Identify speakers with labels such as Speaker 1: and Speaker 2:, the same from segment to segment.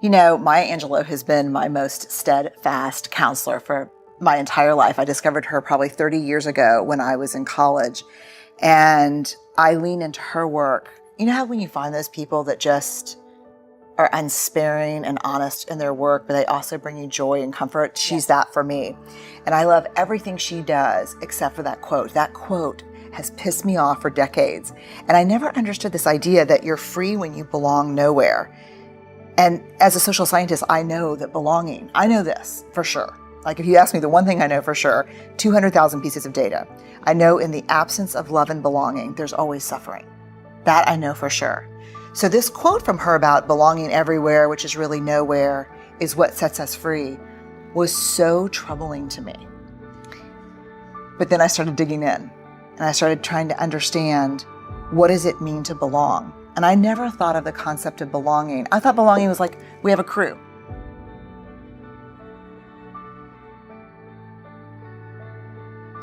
Speaker 1: Maya Angelou has been my most steadfast counselor for my entire life. I discovered her probably 30 years ago when I was in college. And I lean into her work. You know how when you find those people that just are unsparing and honest in their work, but they also bring you joy and comfort? She's that for me. And I love everything she does except for that quote. That quote has pissed me off for decades. And I never understood this idea that you're free when you belong nowhere. And as a social scientist, I know that belonging, I know this for sure. Like if you ask me the one thing I know for sure, 200,000 pieces of data. I know in the absence of love and belonging, there's always suffering. That I know for sure. So this quote from her about belonging everywhere, which is really nowhere, is what sets us free, was so troubling to me. But then I started digging in and I started trying to understand, what does it mean to belong? And I never thought of the concept of belonging. I thought belonging was like, we have a crew.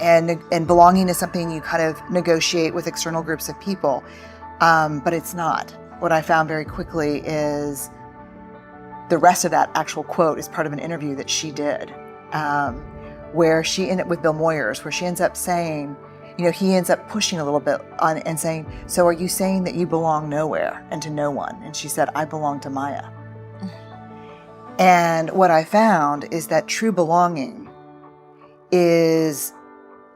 Speaker 1: And belonging is something you kind of negotiate with external groups of people, but it's not. What I found very quickly is the rest of that actual quote is part of an interview that she did, where she ended up with Bill Moyers, where she ends up saying, he ends up pushing a little bit on and saying, so are you saying that you belong nowhere and to no one? And she said, I belong to Maya. And what I found is that true belonging is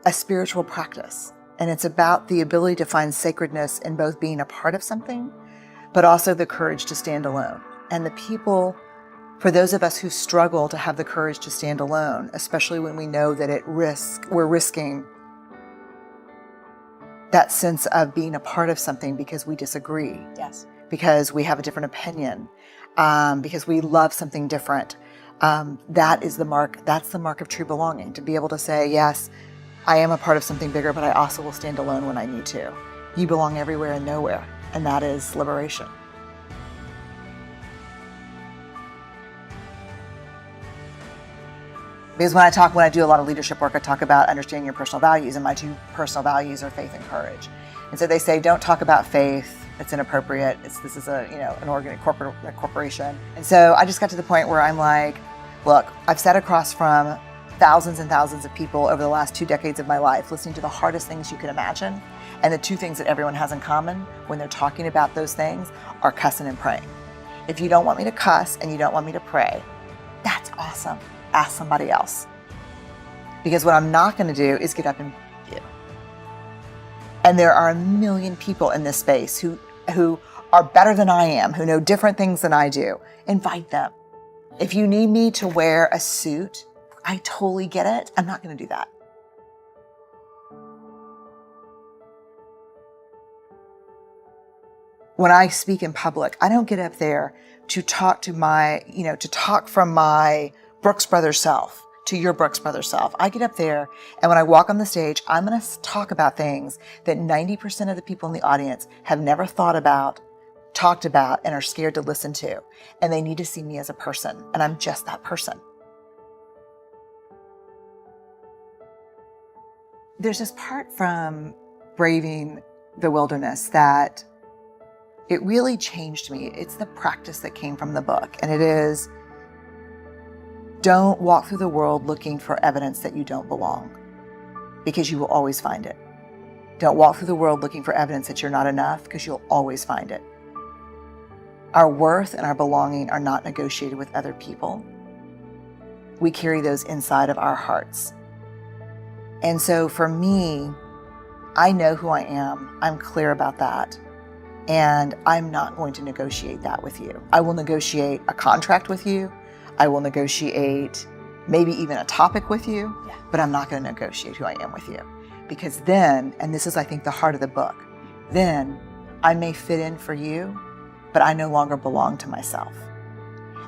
Speaker 1: a spiritual practice. And it's about the ability to find sacredness in both being a part of something, but also the courage to stand alone. And the people, for those of us who struggle to have the courage to stand alone, especially when we know that we're risking that sense of being a part of something because we disagree.
Speaker 2: Yes.
Speaker 1: Because we have a different opinion, because we love something different. That's the mark of true belonging, to be able to say, yes, I am a part of something bigger, but I also will stand alone when I need to. You belong everywhere and nowhere, and that is liberation. Because when I do a lot of leadership work, I talk about understanding your personal values, and my two personal values are faith and courage. And so they say, don't talk about faith. It's inappropriate. This is an corporation. And so I just got to the point where I'm like, look, I've sat across from thousands and thousands of people over the last 2 decades of my life, listening to the hardest things you can imagine. And the two things that everyone has in common when they're talking about those things are cussing and praying. If you don't want me to cuss and you don't want me to pray, that's awesome. Ask somebody else. Because what I'm not going to do is get up and beat you. And there are a million people in this space who are better than I am, who know different things than I do. Invite them. If you need me to wear a suit, I totally get it. I'm not going to do that. When I speak in public, I don't get up there to talk from my Brooks Brothers self to your Brooks Brothers self. I get up there, and when I walk on the stage, I'm going to talk about things that 90% of the people in the audience have never thought about, talked about, and are scared to listen to. And they need to see me as a person, and I'm just that person. There's this part from Braving the Wilderness that it really changed me. It's the practice that came from the book, and it is, don't walk through the world looking for evidence that you don't belong, because you will always find it. Don't walk through the world looking for evidence that you're not enough, because you'll always find it. Our worth and our belonging are not negotiated with other people. We carry those inside of our hearts. And so for me, I know who I am. I'm clear about that. And I'm not going to negotiate that with you. I will negotiate a contract with you. I will negotiate maybe even a topic with you, but I'm not going to negotiate who I am with you. Because then, and this is, I think, the heart of the book, then I may fit in for you, but I no longer belong to myself.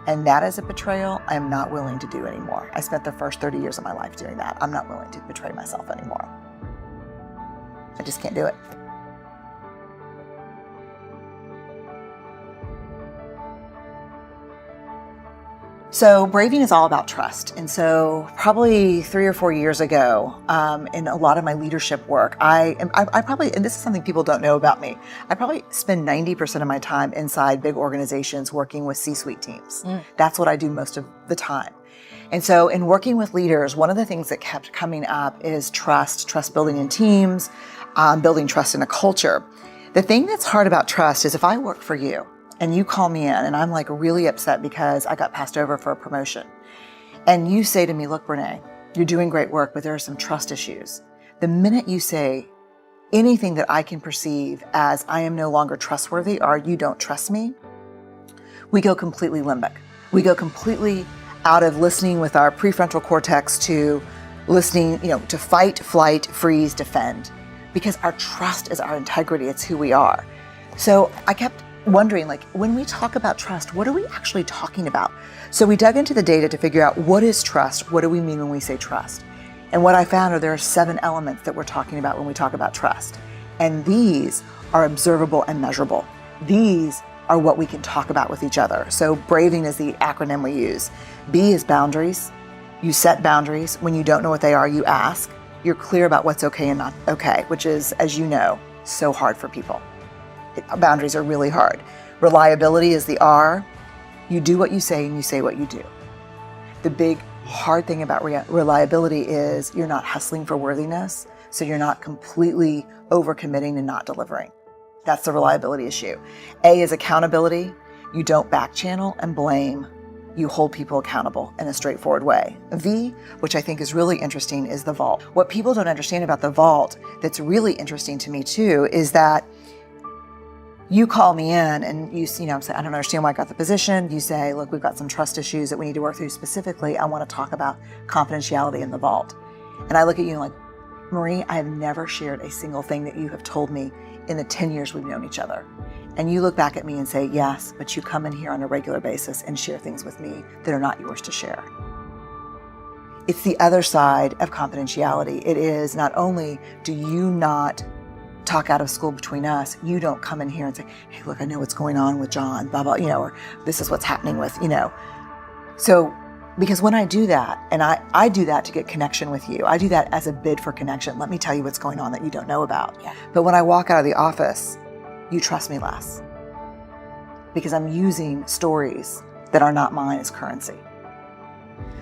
Speaker 1: And that is a betrayal I'm not willing to do anymore. I spent the first 30 years of my life doing that. I'm not willing to betray myself anymore. I just can't do it. So braving is all about trust. And so probably 3 or 4 years ago, in a lot of my leadership work, I probably, and this is something people don't know about me, I probably spend 90% of my time inside big organizations working with C-suite teams. That's what I do most of the time. And so in working with leaders, one of the things that kept coming up is trust building in teams, building trust in a culture. The thing that's hard about trust is if I work for you, and you call me in and I'm like really upset because I got passed over for a promotion. And you say to me, look, Brené, you're doing great work, but there are some trust issues. The minute you say anything that I can perceive as I am no longer trustworthy or you don't trust me, we go completely limbic. We go completely out of listening with our prefrontal cortex to listening, to fight, flight, freeze, defend, because our trust is our integrity. It's who we are. So I kept wondering, when we talk about trust, what are we actually talking about? So we dug into the data to figure out what is trust? What do we mean when we say trust? And what I found are there are 7 elements that we're talking about when we talk about trust. And these are observable and measurable. These are what we can talk about with each other. So braving is the acronym we use. B is boundaries. You set boundaries. When you don't know what they are, you ask. You're clear about what's okay and not okay, which is, as you know, so hard for people. Boundaries are really hard. Reliability is the R. You do what you say and you say what you do. The big hard thing about reliability is you're not hustling for worthiness, so you're not completely overcommitting and not delivering. That's the reliability issue. A is accountability. You don't back channel and blame. You hold people accountable in a straightforward way. V, which I think is really interesting, is the vault. What people don't understand about the vault that's really interesting to me too is that you call me in and you say, I don't understand why I got the position. You say, look, we've got some trust issues that we need to work through specifically. I want to talk about confidentiality in the vault. And I look at you like, Marie, I have never shared a single thing that you have told me in the 10 years we've known each other. And you look back at me and say, yes, but you come in here on a regular basis and share things with me that are not yours to share. It's the other side of confidentiality. It is not only do you not talk out of school between us, you don't come in here and say, hey, look, I know what's going on with John, blah, blah, or this is what's happening with, So, because when I do that, and I do that to get connection with you, I do that as a bid for connection. Let me tell you what's going on that you don't know about. Yeah. But when I walk out of the office, you trust me less because I'm using stories that are not mine as currency.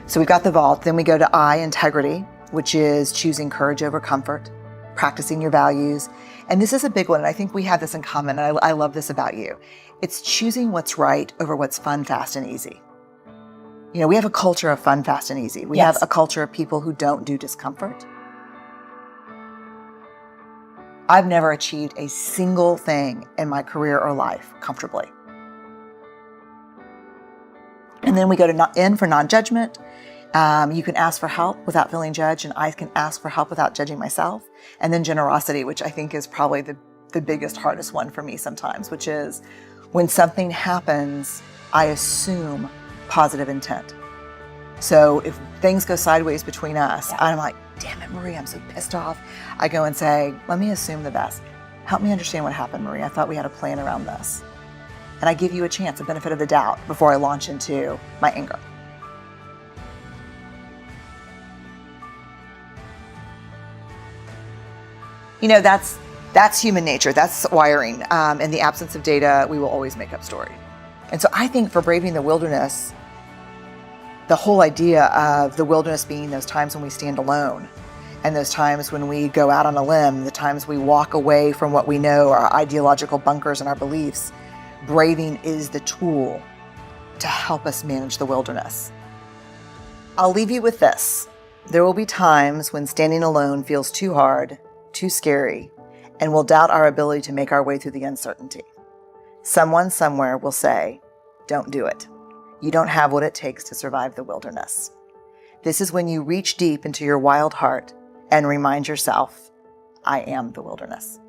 Speaker 1: So we've got the vault. Then we go to I, integrity, which is choosing courage over comfort, practicing your values. And this is a big one. And I think we have this in common. And I love this about you. It's choosing what's right over what's fun, fast, and easy. We have a culture of fun, fast, and easy. We have a culture of people who don't do discomfort. I've never achieved a single thing in my career or life comfortably. And then we go to N for non-judgment. You can ask for help without feeling judged, and I can ask for help without judging myself. And then generosity, which I think is probably the biggest, hardest one for me sometimes, which is when something happens, I assume positive intent. So if things go sideways between us, I'm like, damn it, Marie, I'm so pissed off. I go and say, let me assume the best. Help me understand what happened, Marie. I thought we had a plan around this. And I give you a chance, a benefit of the doubt before I launch into my anger. That's human nature. That's wiring. In the absence of data, we will always make up story. And so I think for braving the wilderness, the whole idea of the wilderness being those times when we stand alone and those times when we go out on a limb, the times we walk away from what we know, our ideological bunkers and our beliefs, braving is the tool to help us manage the wilderness. I'll leave you with this. There will be times when standing alone feels too hard, too scary, and we'll doubt our ability to make our way through the uncertainty. Someone somewhere will say, don't do it. You don't have what it takes to survive the wilderness. This is when you reach deep into your wild heart and remind yourself, I am the wilderness.